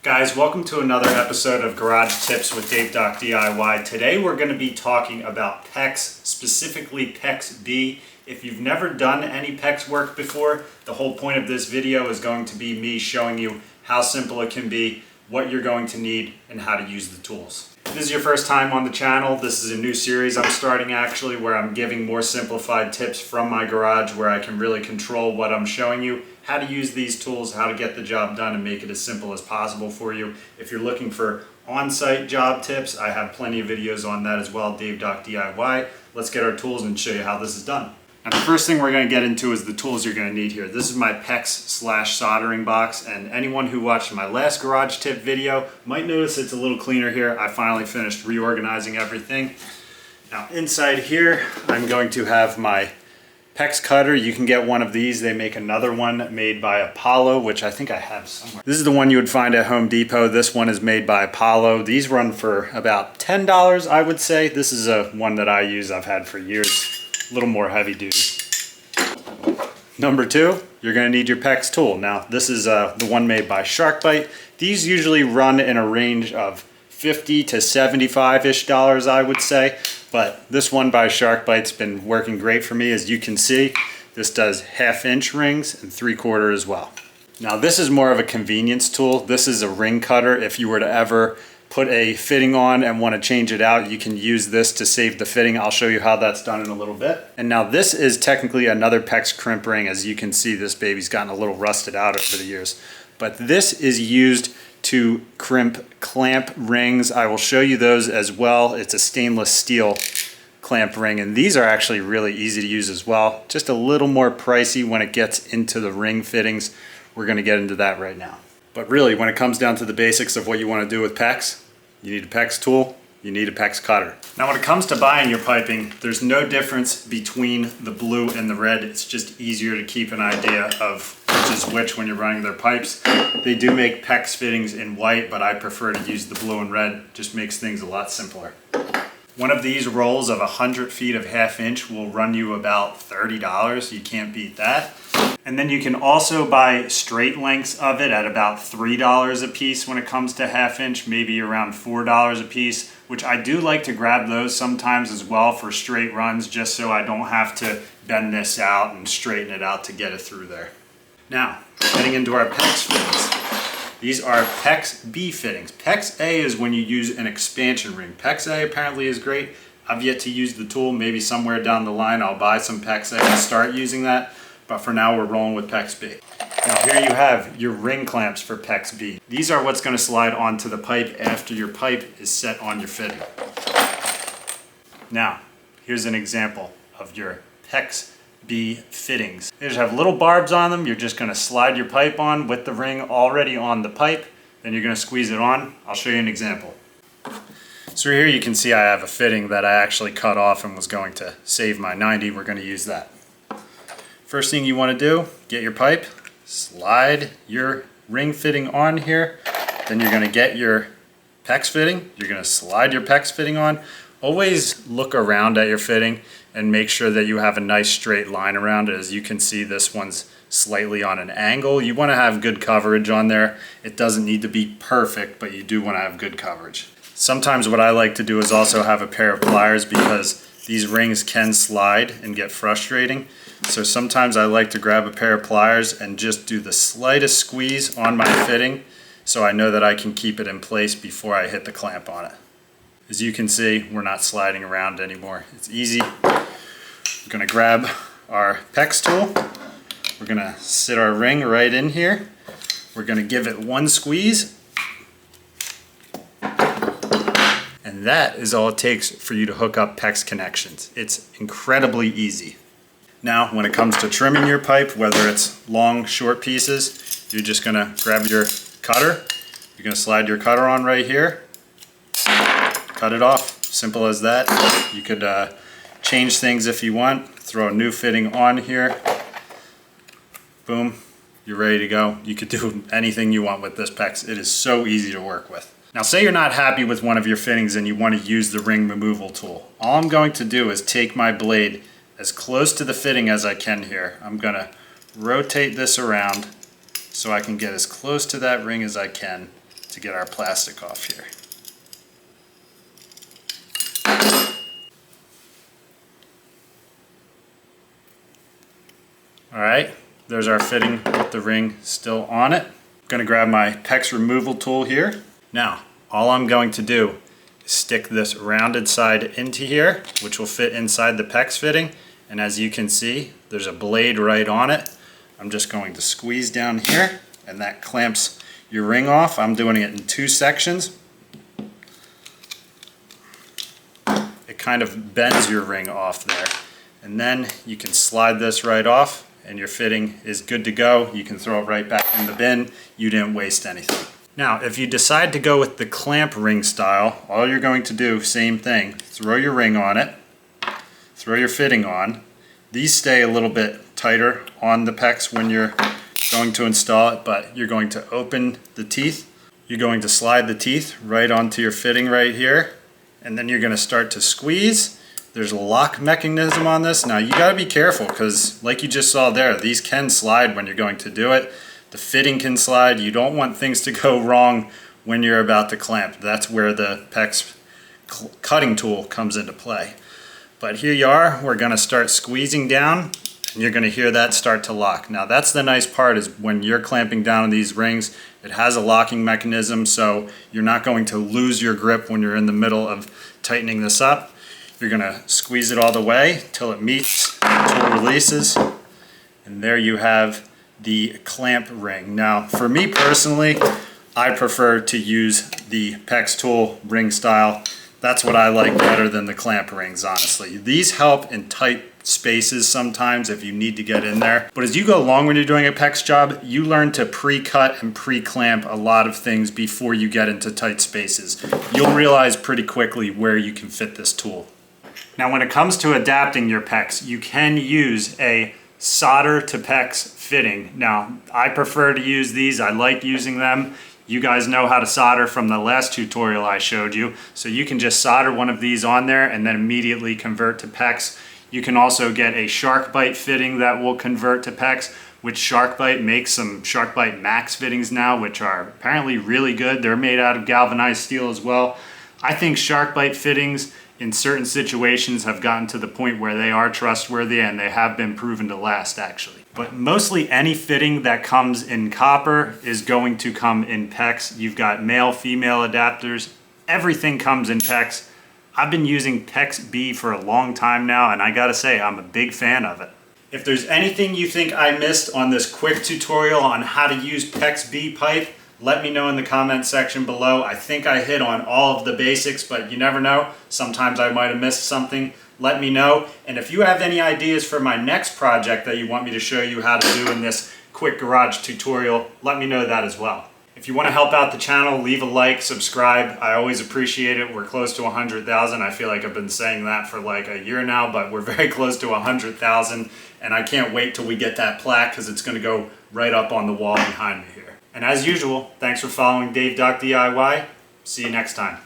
Guys, welcome to another episode of Garage Tips with Dave Doc DIY. Today we're going to be talking about PEX, specifically PEX B. If you've never done any PEX work before, the whole point of this video is going to be me showing you how simple it can be, what you're going to need, and how to use the tools. If this is your first time on the channel, this is a new series I'm starting actually, where I'm giving more simplified tips from my garage where I can really control what I'm showing you, how to use these tools, how to get the job done and make it as simple as possible for you. If you're looking for on-site job tips, I have plenty of videos on that as well, Dave Doc DIY. Let's get our tools and show you how this is done. And the first thing we're going to get into is the tools you're going to need here. This is my PEX/soldering box, and anyone who watched my last garage tip video might notice it's a little cleaner here. I finally finished reorganizing everything. Now inside here, I'm going to have my PEX cutter. You can get one of these. They make another one made by Apollo, which I think I have somewhere. This is the one you would find at Home Depot. This one is made by Apollo. These run for about $10, I would say. This is a one that I use, I've had for years. A little more heavy duty. Number two, you're going to need your PEX tool. Now this is the one made by SharkBite. These usually run in a range of $50 to $75-ish, I would say, but this one by SharkBite's been working great for me. As you can see, this does 1/2 inch rings and 3/4 as well. Now this is more of a convenience tool. This is a ring cutter. If you were to ever put a fitting on and want to change it out, you can use this to save the fitting. I'll show you how that's done in a little bit. And now this is technically another PEX crimp ring. As you can see, this baby's gotten a little rusted out over the years. But this is used to crimp clamp rings. I will show you those as well. It's a stainless steel clamp ring, and these are actually really easy to use as well. Just a little more pricey when it gets into the ring fittings. We're going to get into that right now. But really, when it comes down to the basics of what you want to do with PEX, you need a PEX tool, you need a PEX cutter. Now when it comes to buying your piping, there's no difference between the blue and the red. It's just easier to keep an idea of which is which when you're running their pipes. They do make PEX fittings in white, but I prefer to use the blue and red. It just makes things a lot simpler. One of these rolls of 100 feet of 1/2 inch will run you about $30. You can't beat that. And then you can also buy straight lengths of it at about $3 a piece when it comes to 1/2 inch, maybe around $4 a piece, which I do like to grab those sometimes as well for straight runs, just so I don't have to bend this out and straighten it out to get it through there. Now, getting into our PEX fittings. These are PEX B fittings. PEX A is when you use an expansion ring. PEX A apparently is great. I've yet to use the tool. Maybe somewhere down the line I'll buy some PEX A and start using that. But for now, we're rolling with PEX B. Now here you have your ring clamps for PEX B. These are what's going to slide onto the pipe after your pipe is set on your fitting. Now, here's an example of your PEX B fittings. They just have little barbs on them. You're just going to slide your pipe on with the ring already on the pipe. Then you're going to squeeze it on. I'll show you an example. So here you can see I have a fitting that I actually cut off and was going to save my 90. We're going to use that. First thing you want to do, get your pipe, slide your ring fitting on here, then you're going to get your PEX fitting, you're going to slide your PEX fitting on. Always look around at your fitting and make sure that you have a nice straight line around it. As you can see, this one's slightly on an angle. You want to have good coverage on there. It doesn't need to be perfect, but you do want to have good coverage. Sometimes what I like to do is also have a pair of pliers, because these rings can slide and get frustrating. So sometimes I like to grab a pair of pliers and just do the slightest squeeze on my fitting so I know that I can keep it in place before I hit the clamp on it. As you can see, we're not sliding around anymore. It's easy. We're going to grab our PEX tool. We're going to sit our ring right in here. We're going to give it one squeeze. And that is all it takes for you to hook up PEX connections. It's incredibly easy. Now, when it comes to trimming your pipe, whether it's long, short pieces, you're just going to grab your cutter. You're going to slide your cutter on right here. Cut it off. Simple as that. You could change things if you want. Throw a new fitting on here. Boom. You're ready to go. You could do anything you want with this PEX. It is so easy to work with. Now say you're not happy with one of your fittings and you want to use the ring removal tool. All I'm going to do is take my blade as close to the fitting as I can here. I'm going to rotate this around so I can get as close to that ring as I can. to get our plastic off here. All right, there's our fitting with the ring still on it. I'm gonna grab my PEX removal tool here. Now, all I'm going to do is stick this rounded side into here, which will fit inside the PEX fitting. And as you can see, there's a blade right on it. I'm just going to squeeze down here, and that clamps your ring off. I'm doing it in 2 sections. It kind of bends your ring off there. And then you can slide this right off, and your fitting is good to go. You can throw it right back in the bin. You didn't waste anything. Now, if you decide to go with the clamp ring style, all you're going to do, same thing, throw your ring on it, throw your fitting on. These stay a little bit tighter on the PEX when you're going to install it, but you're going to open the teeth. You're going to slide the teeth right onto your fitting right here, and then you're going to start to squeeze. There's a lock mechanism on this. Now you got to be careful because like you just saw there, these can slide when you're going to do it. The fitting can slide. You don't want things to go wrong when you're about to clamp. That's where the PEX cutting tool comes into play. But here you are, we're going to start squeezing down, and you're going to hear that start to lock. Now that's the nice part, is when you're clamping down on these rings, it has a locking mechanism, so you're not going to lose your grip when you're in the middle of tightening this up. You're going to squeeze it all the way till it meets, until it releases, and there you have the clamp ring. Now for me personally, I prefer to use the PEX tool ring style. That's what I like better than the clamp rings, honestly. These help in tight spaces sometimes if you need to get in there. But as you go along when you're doing a PEX job, you learn to pre-cut and pre-clamp a lot of things before you get into tight spaces. You'll realize pretty quickly where you can fit this tool. Now when it comes to adapting your PEX, you can use a solder to PEX fitting. Now I prefer to use these, I like using them. You guys know how to solder from the last tutorial I showed you. So you can just solder one of these on there and then immediately convert to PEX. You can also get a SharkBite fitting that will convert to PEX, which SharkBite makes some SharkBite Max fittings now, which are apparently really good. They're made out of galvanized steel as well. I think SharkBite fittings in certain situations have gotten to the point where they are trustworthy, and they have been proven to last actually. But mostly any fitting that comes in copper is going to come in PEX. You've got male, female adapters. Everything comes in PEX. I've been using PEX B for a long time now, and I gotta say, I'm a big fan of it. If there's anything you think I missed on this quick tutorial on how to use PEX B pipe, let me know in the comment section below. I think I hit on all of the basics, but you never know. Sometimes I might have missed something. Let me know. And if you have any ideas for my next project that you want me to show you how to do in this quick garage tutorial, let me know that as well. If you want to help out the channel, leave a like, subscribe. I always appreciate it. We're close to 100,000. I feel like I've been saying that for like a year now, but we're very close to 100,000. And I can't wait till we get that plaque because it's going to go right up on the wall behind me here. And as usual, thanks for following Dave DIY. See you next time.